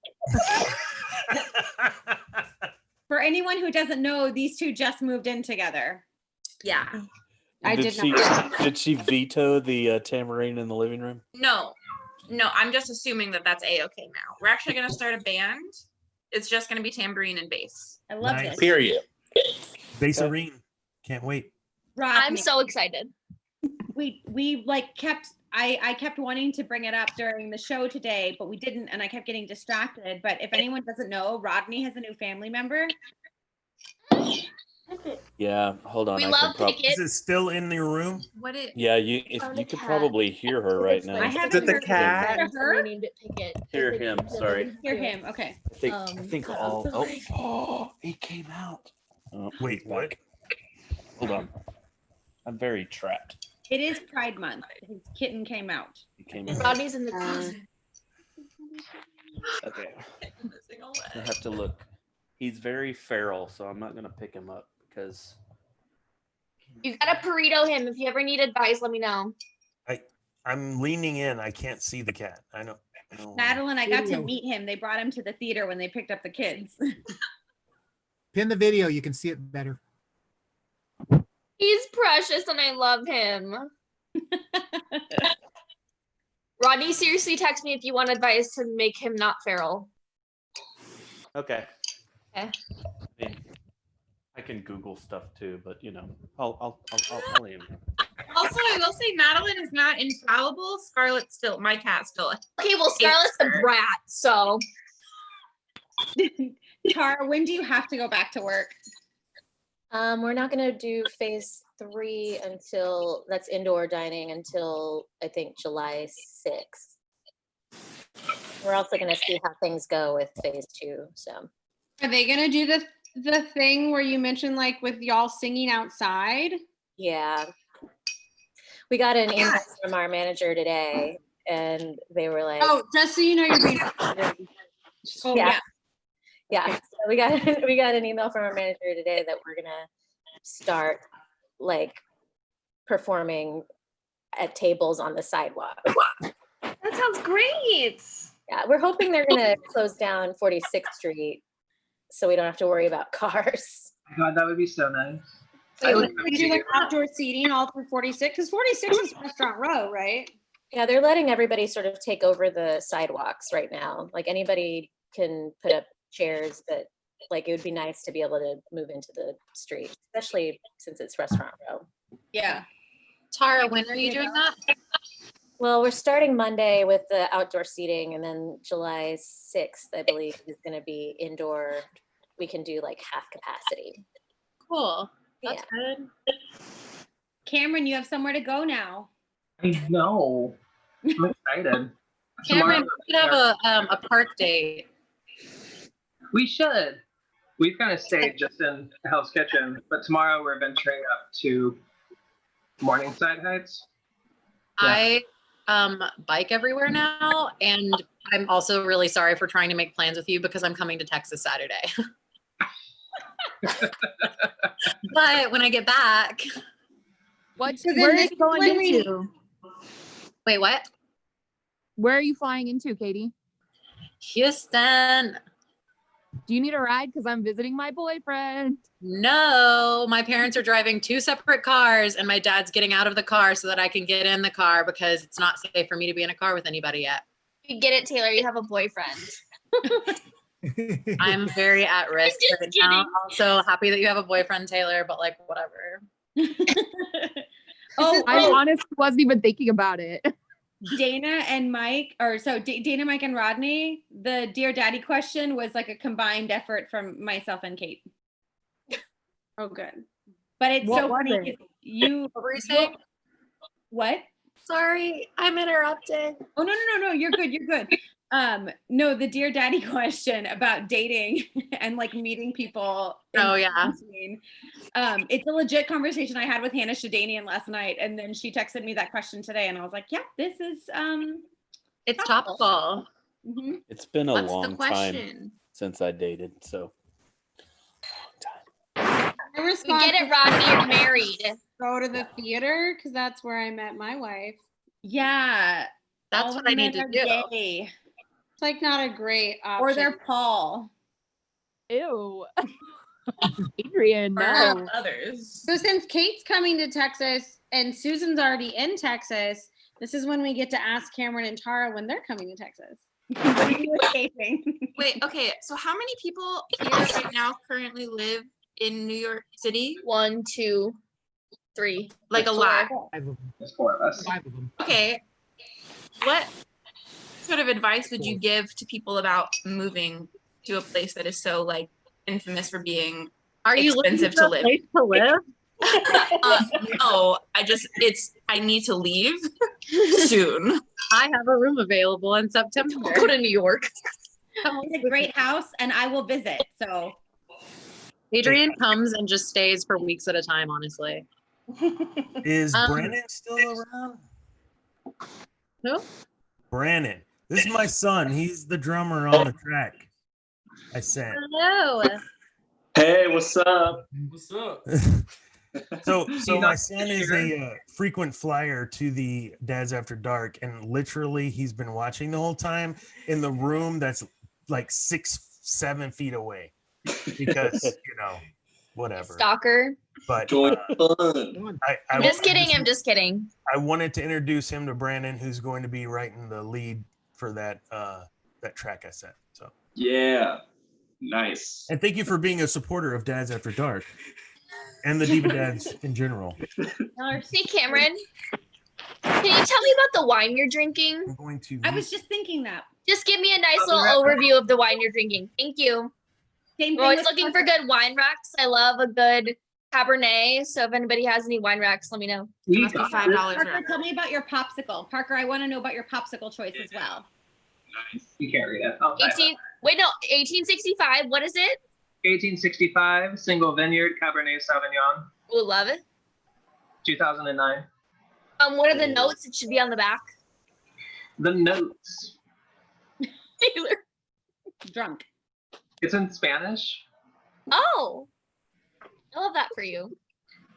For anyone who doesn't know, these two just moved in together. Yeah. Did she veto the tambourine in the living room? No, I'm just assuming that that's a-okay now. We're actually gonna start a band. It's just gonna be tambourine and bass. I love this. Period. Baserine. Can't wait. I'm so excited. We like kept I kept wanting to bring it up during the show today, but we didn't, and I kept getting distracted. But if anyone doesn't know, Rodney has a new family member. Yeah, hold on. We love Pickett. Is it still in your room? What it? Yeah, you could probably hear her right now. I haven't heard cat? her. Named it Pickett. Hear him. Sorry. Hear him. Okay. I think all. Oh, he came out. Oh, wait, what? Hold on. I'm very trapped. It is Pride Month. His kitten came out. He came out. Rodney's in the closet. Okay. I have to look. He's very feral, so I'm not gonna pick him up because You gotta burrito him. If you ever need advice, let me know. I'm leaning in. I can't see the cat. I know. Madeline, I got to meet him. They brought him to the theater when they picked up the kids. Pin the video, you can see it better. He's precious and I love him. Rodney, seriously text me if you want advice to make him not feral. okay. Okay. I can Google stuff too, but you know, I'll aim. Also, I will say Madeline is not infallible. Scarlett's still my cat still. Okay, well, Scarlett's a brat, so. Tara, when do you have to go back to work? We're not going to do phase 3 until that's indoor dining until I think July 6th. We're also going to see how things go with phase 2. So are they going to do the thing where you mentioned like with y'all singing outside? yeah, we got an email from our manager today, and they were like, Oh, just so you know, you're being. Yeah. So we got an email from our manager today that we're gonna start like performing at tables on the sidewalk. That sounds great. Yeah, we're hoping they're gonna close down 46th Street so we don't have to worry about cars. God, that would be so nice. So we do like outdoor seating all through 46, because 46 is Restaurant Row, right? Yeah, they're letting everybody sort of take over the sidewalks right now. Like anybody can put up chairs, but like it would be nice to be able to move into the street, especially since it's Restaurant Row. Yeah. Tara, when are you doing that? Well, we're starting Monday with the outdoor seating, and then July 6th, I believe, is going to be indoor. We can do like half capacity. Cool. That's good. Cameron, you have somewhere to go now. I know. I'm excited. Cameron, we should have a park date. We should. We've kind of stayed just in Hell's Kitchen, but tomorrow we're venturing up to Morningside Heights. I bike everywhere now, and I'm also really sorry for trying to make plans with you because I'm coming to Texas Saturday. But when I get back, where are you going into? into? Wait, what? Where are you flying into, Katie? Houston. Do you need a ride? Because I'm visiting my boyfriend. No, my parents are driving 2 separate cars, and my dad's getting out of the car so that I can get in the car because it's not safe for me to be in a car with anybody yet. You get it, Taylor. You have a boyfriend. I'm very at risk right now. Also happy that you have a boyfriend, Taylor, but like whatever. I honestly wasn't even thinking about it. Dana and Mike, Dana, Mike, and Rodney, the Dear Daddy question was like a combined effort from myself and Kate. Oh, good. But it's What so was funny. it? 'Cause you. What were you saying? What? Sorry, I'm interrupting. Oh, no. You're good. You're good. No, the Dear Daddy question about dating and like meeting people. Oh, yeah. It's a legit conversation I had with Hannah Shadanian last night, and then she texted me that question today, and I was like, "Yeah, this is it's topical." Mm-hmm. It's been a What's the long time question? since I dated, so We get it, Rodney. You're married. Go to the theater because that's where I met my wife. Yeah, that's what I need to do. Gay. It's like not a great option. Or they're Paul. Ew. Adrian, no. Others. So since Kate's coming to Texas and Susan's already in Texas, this is when we get to ask Cameron and Tara when they're coming to Texas. What are you escaping? Wait, okay. So how many people here right now currently live in New York City? 1, 2, 3. Like a lot. There's 4 of us. 5 of them. Okay. What sort of advice would you give to people about moving to a place that is so like infamous for being expensive to live? To live? No, I need to leave soon. I have a room available in September. Go to New York. It's a great house, and I will visit. So Adrian comes and just stays for weeks at a time, honestly. Is Brandon still around? Who? Brandon. This is my son. He's the drummer on the track. I said. Hello. Hey, what's up? What's up? So my son is a frequent flyer to the Dads After Dark, and literally he's been watching the whole time in the room that's like 6-7 feet away because whatever. Stalker. But I'm just kidding. I'm just kidding. I wanted to introduce him to Brandon, who's going to be writing the lead for that track I sent. So Yeah, nice. and thank you for being a supporter of Dads After Dark and the Diva Dads in general. Hey, Cameron. Can you tell me about the wine you're drinking? I'm going to. I was just thinking that. Just give me a nice little overview of the wine you're drinking. Thank you. Same We're always looking for good wine racks. I love a good Cabernet. So if anybody has any wine racks, let me know. It must be $5. Parker, tell me about your popsicle. Parker, I want to know about your popsicle choice as well. Nice. You can't read it. 1865. What is it? 1865 single vineyard Cabernet Sauvignon. Ooh, love it. 2009. What are the notes? It should be on the back. The notes. Taylor. Drunk. It's in Spanish. Oh. I love that for you.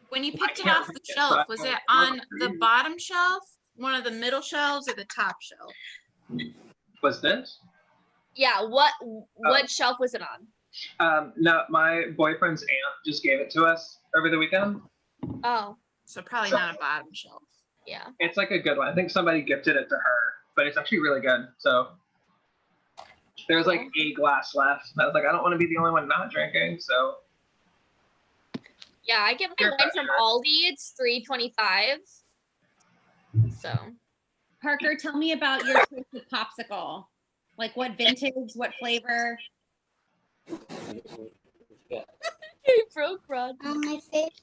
When you picked it off the shelf, was it on the bottom shelf, one of the middle shelves, or the top shelf? Was this? Yeah, what shelf was it on? No, my boyfriend's aunt just gave it to us over the weekend. Oh. So probably not a bottom shelf. Yeah. It's like a good one. I think somebody gifted it to her, but it's actually really good. So there's like a glass left. And I was like, I don't want to be the only one not drinking. So Yeah, I get my wine from Aldi. It's $3.25. So. Parker, tell me about your choice of popsicle. Like what vintage, what flavor? He broke Rod. My favorite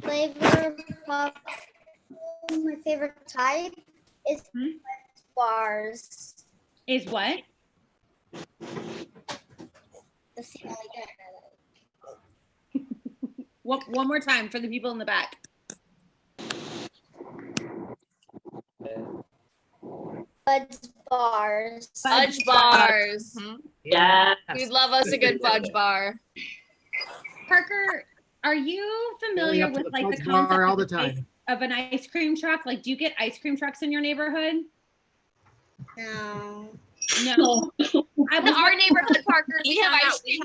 flavor pop, my favorite type is bars. Is what? One more time for the people in the back. Fudge bars. Fudge bars. Yeah. We'd love us a good fudge bar. Parker, are you familiar up to with the like the fudge bar concept all the of time. of an ice cream truck? Like, do you get ice cream trucks in your neighborhood? No. No. In our neighborhood, Parker, we have ice cream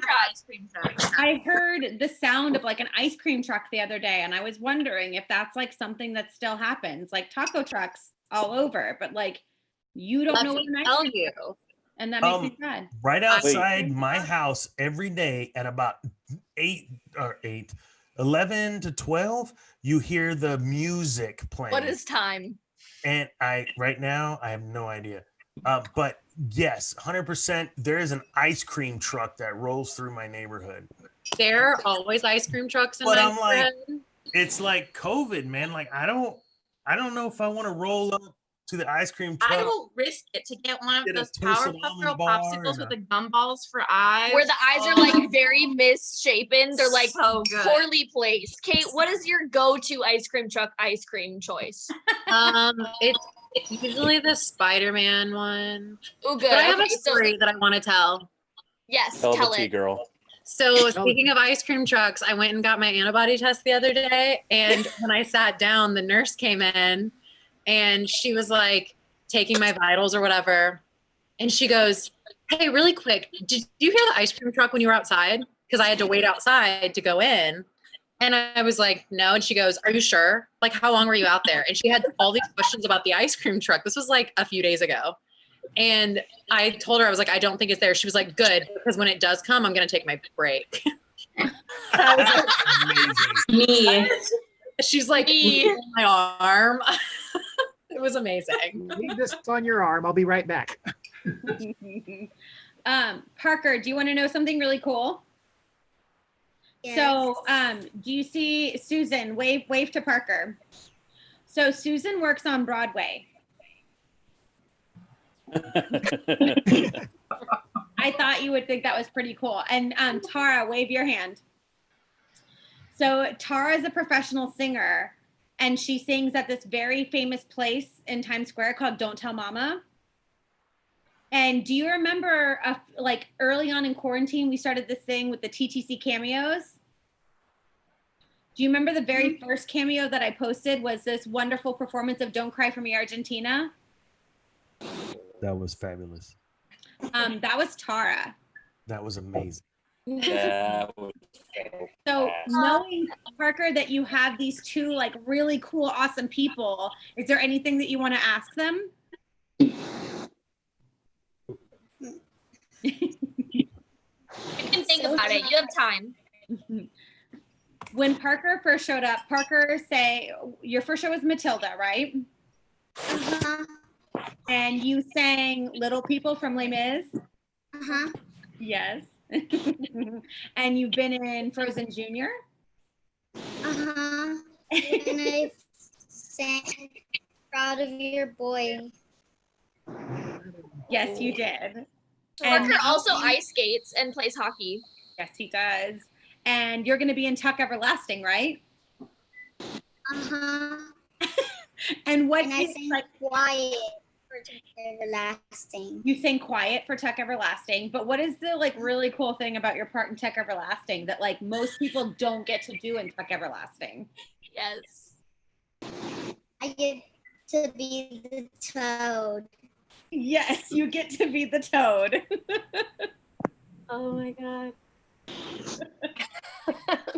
trucks. I heard the sound of like an ice cream truck the other day, and I was wondering if that's like something that still happens, like taco trucks all over, but like you don't know what an ice tell cream you. truck is, and that makes me sad. Right outside my house every day at about 11 to 12, you hear the music playing. What is time? And right now I have no idea. But yes, 100%. There is an ice cream truck that rolls through my neighborhood. There are always ice cream trucks in But my I'm like, neighborhood. it's like COVID, man. Like I don't know if I want to roll up to the ice cream truck. I will risk it to get one of Get a those toasted Powerpuff Girl almond bar popsicles and with the gumballs for eyes. Where the eyes are like very misshapen. They're like So good. poorly placed. Kate, what is your go-to ice cream truck ice cream choice? It's usually the Spider-Man one. Oh, good. But I have Okay, a story that I want to tell. Yes, Tell tell the tea it. girl. So speaking of ice cream trucks, I went and got my antibody test the other day, and when I sat down, the nurse came in, and she was like taking my vitals or whatever, and she goes, "Hey, really quick, did you hear the ice cream truck when you were outside? Because I had to wait outside to go in." And I was like, "No." And she goes, "Are you sure? Like, how long were you out there?" And she had all these questions about the ice cream truck. This was like a few days ago. And I told her, I was like, "I don't think it's there." She was like, "Good, because when it does come, I'm going to take my break." I was like, me. She's like, Me. my arm. It was amazing. Leave this on your arm. I'll be right back. Parker, do you want to know something really cool? Yes. So, do you see Susan? Wave to Parker. So Susan works on Broadway. I thought you would think that was pretty cool. And Tara, wave your hand. So Tara is a professional singer, and she sings at this very famous place in Times Square called Don't Tell Mama. And do you remember, like early on in quarantine, we started this thing with the TTC cameos? Do you remember the very first cameo that I posted was this wonderful performance of Don't Cry For Me, Argentina? That was fabulous. That was Tara. That was amazing. That was So knowing, Parker, that you have these two like really cool, awesome people, is there anything that you want to ask them? You can think about it. You have time. When Parker first showed up, your first show was Matilda, right? Uh-huh. And you sang Little People from Les Mis? Uh-huh. Yes. And you've been in Frozen Junior? Uh-huh. And I sang Proud of Your Boy. Yes, you did. Parker also ice skates and plays hockey. Yes, he does. And you're going to be in Tuck Everlasting, right? Uh-huh. And what And I sang Quiet for Tuck Everlasting. You sang Quiet for Tuck Everlasting, but what is the like really cool thing about your part in Tuck Everlasting that like most people don't get to do in Tuck Everlasting? Yes. I get to be the toad. Yes, you get to be the toad. Oh my God.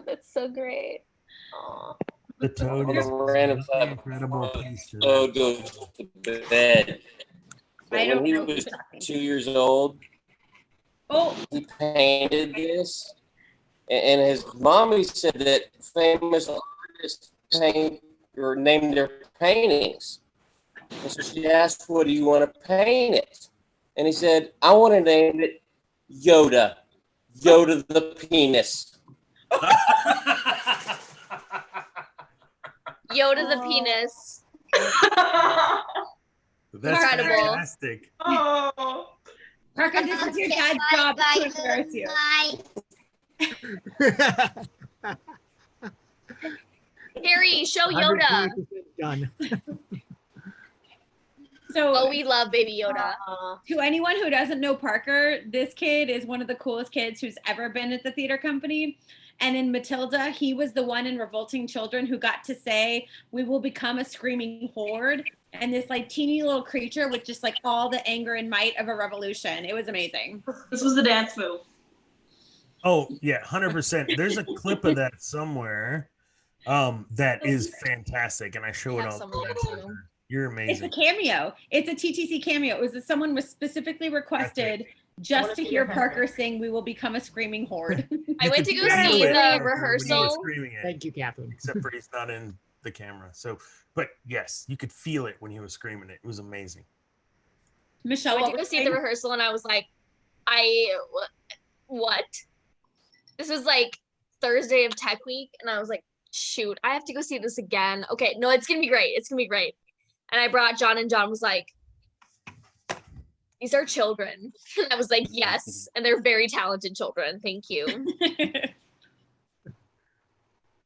That's so great. Aw. The toad On is a random an side incredible piece to that. toad goes to bed. I But don't when he know was who's talking. 2 years old, he painted this, and his mommy said that famous artists paint or named their paintings. And so she asked, "What do you want to paint it?" And he said, "I want to name it Yoda, Yoda the penis." Yoda the penis. That's Incredible. fantastic. Oh. Parker, this is your dad's job to embarrass you. Harry, show Yoda. 120% done. So, Oh, we love Baby Yoda. To anyone who doesn't know Parker, this kid is one of the coolest kids who's ever been at the theater company. And in Matilda, he was the one in Revolting Children who got to say, "We will become a screaming horde." And this like teeny little creature with just like all the anger and might of a revolution. It was amazing. This was the dance move. Oh yeah, 100%. There's a clip of that somewhere that is fantastic, and I show it all the time. You're amazing. It's a cameo. It's a TTC cameo. It was that someone was specifically requested just to hear Parker sing, "We will become a screaming horde." I went to go see the rehearsal. Thank you, Catherine. Except for he's not in the camera. So, but yes, you could feel it when he was screaming it. It was amazing. Michelle, I went to go see the rehearsal and I was like, what? This was like Thursday of Tech Week, and I was like, shoot, I have to go see this again. Okay, no, it's gonna be great. It's gonna be great. And I brought John, and John was like, "These are children." And I was like, "Yes," and they're very talented children. Thank you.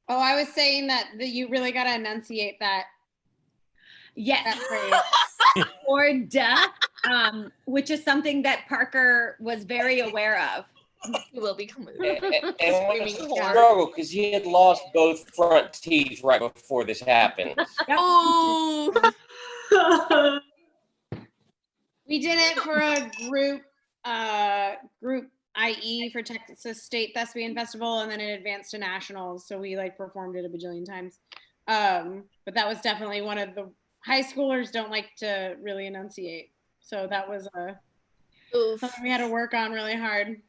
Oh, I was saying that you really got to enunciate that. Yes. Or duh, which is something that Parker was very aware of. He will become And when struggle because he had lost both front teeth right before this happened. Oh. We did it for a group IE for Texas State Thespian Festival, and then it advanced to nationals. So we like performed it a bajillion times. But that was definitely one of the high schoolers don't like to really enunciate. So that was something we had to work on really hard.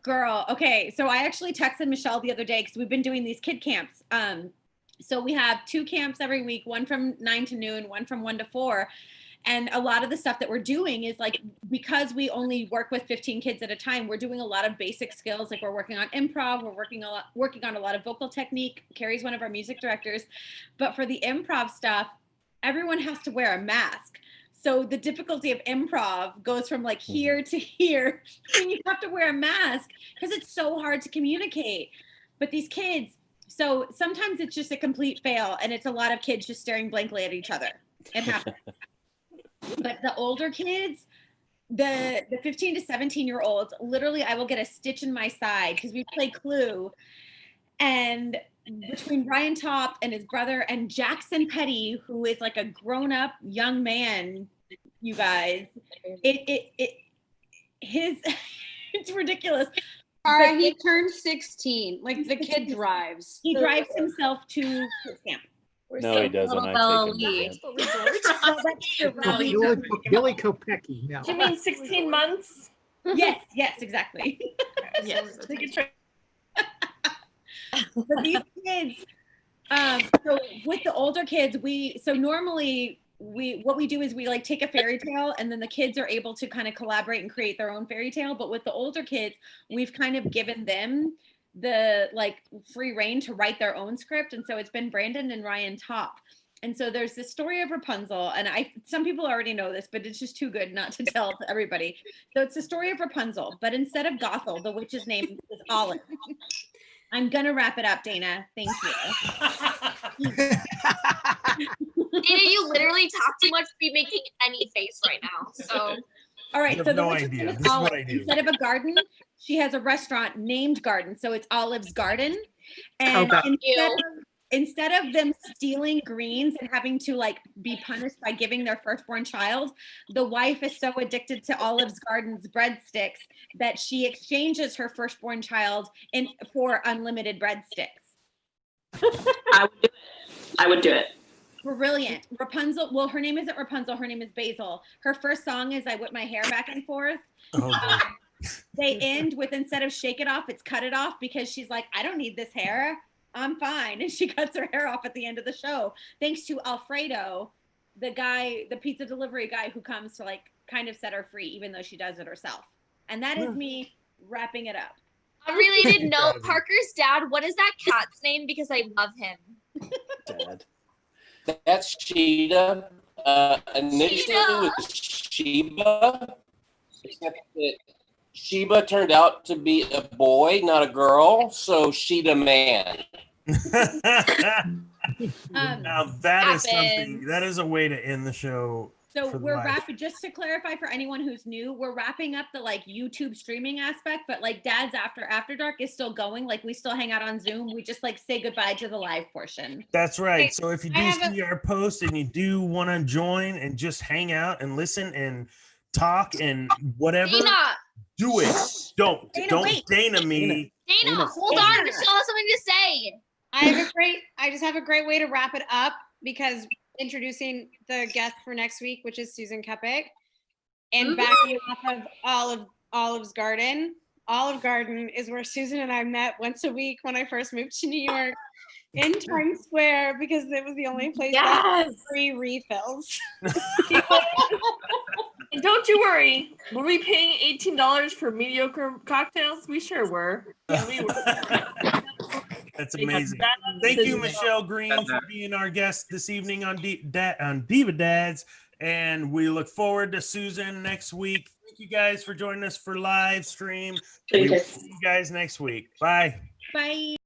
Girl, okay. So I actually texted Michelle the other day because we've been doing these kid camps. So we have 2 camps every week, one from 9 to noon, one from 1 to 4. And a lot of the stuff that we're doing is like, because we only work with 15 kids at a time, we're doing a lot of basic skills. Like we're working on improv, we're working on a lot of vocal technique. Carrie's one of our music directors. But for the improv stuff, everyone has to wear a mask. So the difficulty of improv goes from like here to here, and you have to wear a mask because it's so hard to communicate. But these kids, so sometimes it's just a complete fail, and it's a lot of kids just staring blankly at each other. It happens. But the older kids, the 15 to 17-year-olds, literally I will get a stitch in my side because we play Clue. And between Ryan Top and his brother and Jackson Petty, who is like a grown-up young man, you guys, it's ridiculous. He turned 16. Like the kid drives. He drives himself to his camp. No, he doesn't. I take him to Billy Kopecki. No. Do you mean 16 months? Yes, exactly. Yes. For these kids, so with the older kids, normally what we do is we like take a fairy tale, and then the kids are able to kind of collaborate and create their own fairy tale. But with the older kids, we've kind of given them the like free reign to write their own script. And so it's been Brandon and Ryan Top. And so there's this story of Rapunzel, and some people already know this, but it's just too good not to tell to everybody. So it's the story of Rapunzel, but instead of Gothel, the witch's name is Olive. I'm gonna wrap it up, Dana. Thank you. Dana, you literally talk too much to be making any face right now. So all right, You so have the no witch's idea. name is This is what Olive. I do. Instead of a garden, she has a restaurant named Garden. So it's Olive's Garden. And instead of them stealing greens and having to like be punished by giving their firstborn child, the wife is so addicted to Olive's Garden's breadsticks that she exchanges her firstborn child for unlimited breadsticks. I would do it. Brilliant. Rapunzel, well, her name isn't Rapunzel, her name is Basil. Her first song is I Whip My Hair Back and Forth. They end with, instead of shake it off, it's cut it off, because she's like, I don't need this hair, I'm fine. And she cuts her hair off at the end of the show, thanks to Alfredo, the pizza delivery guy who comes to like kind of set her free, even though she does it herself. And that is me wrapping it up. Unrelated note, Parker's dad, what is that cat's name? Because I love him. Dad. That's Sheeta. Initially it was Sheba, except that Sheba turned out to be a boy, not a girl, so Sheeta man. Now that is something. That is a way to end the show. So we're wrapping, just to clarify for anyone who's new, we're wrapping up the like YouTube streaming aspect, but like Dad's After Dark is still going. Like we still hang out on Zoom. We just like say goodbye to the live portion. That's right. So if you do see our post and you do want to join and just hang out and listen and talk and whatever, Dana. do it. Don't Dana me. Dana, hold on. Michelle has something to say. I just have a great way to wrap it up, because introducing the guest for next week, which is Susan Kepik, and backing off of Olive's Garden. Olive Garden is where Susan and I met once a week when I first moved to New York in Times Square, because it was the only place that had free refills. And don't you worry, were we paying $18 for mediocre cocktails? We sure were. Yeah, we were. That's amazing. Thank you, Michelle Green, for being our guest this evening on Diva Dads. And we look forward to Susan next week. Thank you guys for joining us for live stream. We will see you guys next week. Bye. Bye.